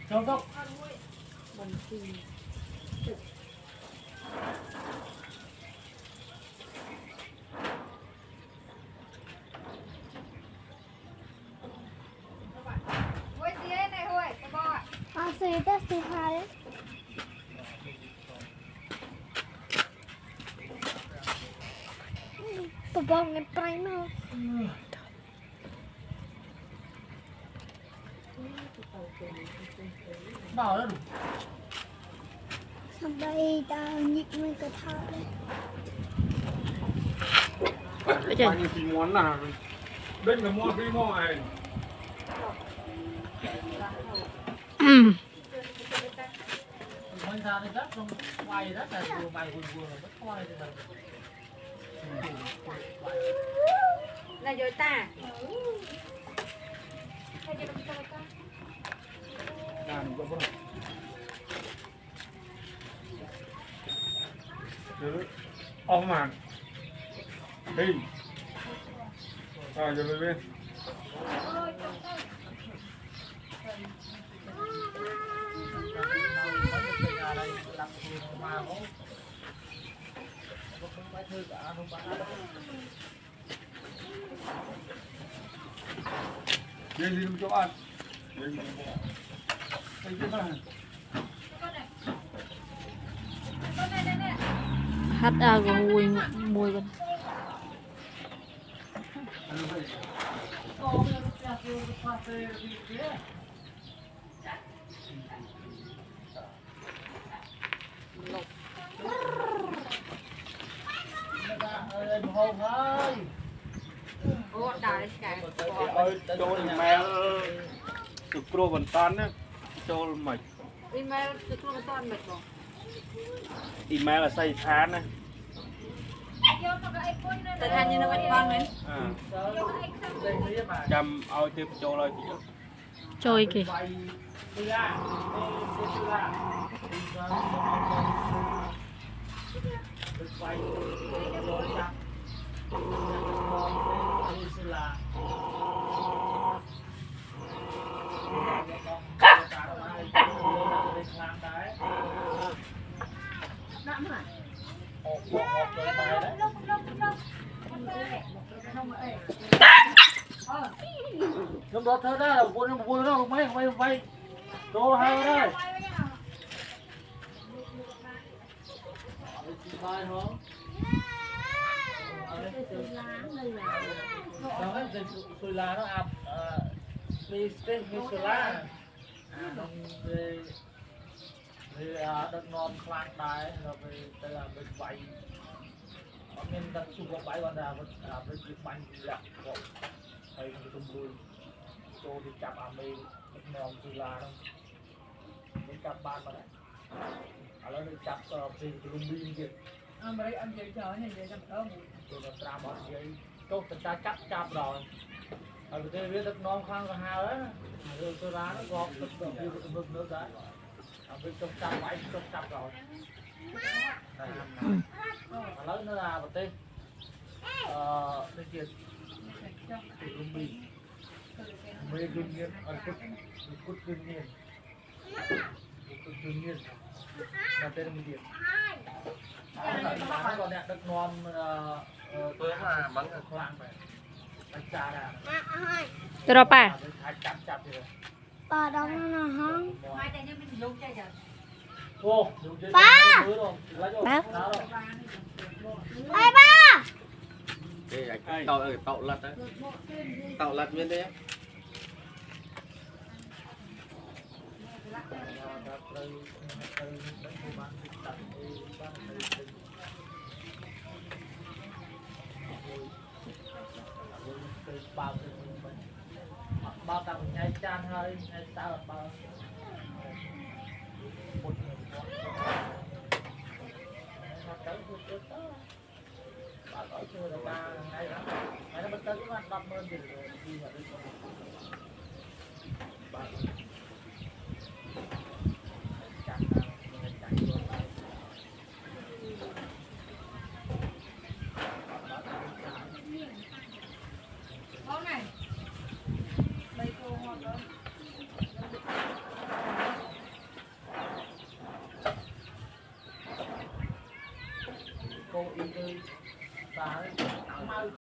Không đâu. Xì ta xì hai đấy. Tụi bông em tay nó. Bảo đó đủ. Xong đây ta nhịn mấy cái thao đấy. Bao nhiêu thì món nào đây là mua cái món này. Mình ra thì đất không quay đất là vừa mày vừa mất quay thì là rồi ta Ông mà đi rồi rồi bên đi đi cho ăn hát của mùi mùi con ô đại cái ơi trôi mèo từ pro vận tan á trôi mày email từ lúc mà toàn mệt rồi email là xây tháng áแต่ทันยังไม่ฟังเลย chăm ao tiếp trôi lại thì จอยกี่ Lúc đó thơ đó là vui đó mấy vay cô hai đây bài không đó cái sùi lá nó ập đi cái sùi lá thì đất non khoan đài rồi đây là bên vay nên đặt chụp vào bãi còn là bên chụp bánh là hay cái tung vui cô thì chạm à mê mèo sùi lá đâu cái chạm ban mà đấy nó được chạm thì cái lung đi kìa mà đây anh chơi chơi này chơi trong đó tôi là tra bọn vậy tốt tình ta chắc chạm rồi ở cái biết đất non khoan còn hào đấy rồi sùi lá nó gọt được như cái mực nước đấy ở bên trong chạm bãi trong chạm rồi mà lớn nó là một tên tên kia thì lung đi mê kinh nghiệm ở cút kinh nghiệm kinh nghiệm là tên là một điểm nó còn đẹp đất non tôi là bắn ở khoang vậy bánh trà là จะรอป่ะ chặt chặt thì Bà đông nó hông? ô Ba! Ba! Ê ba! tàu lật bên đấy bao tặng nhai chan hơi nhai sao bao một người bà nói chưa là ta ngay đó ngay nó bắt tới cái 50 thì đi vào đi này. Bây cô cô y tư ta ấy mau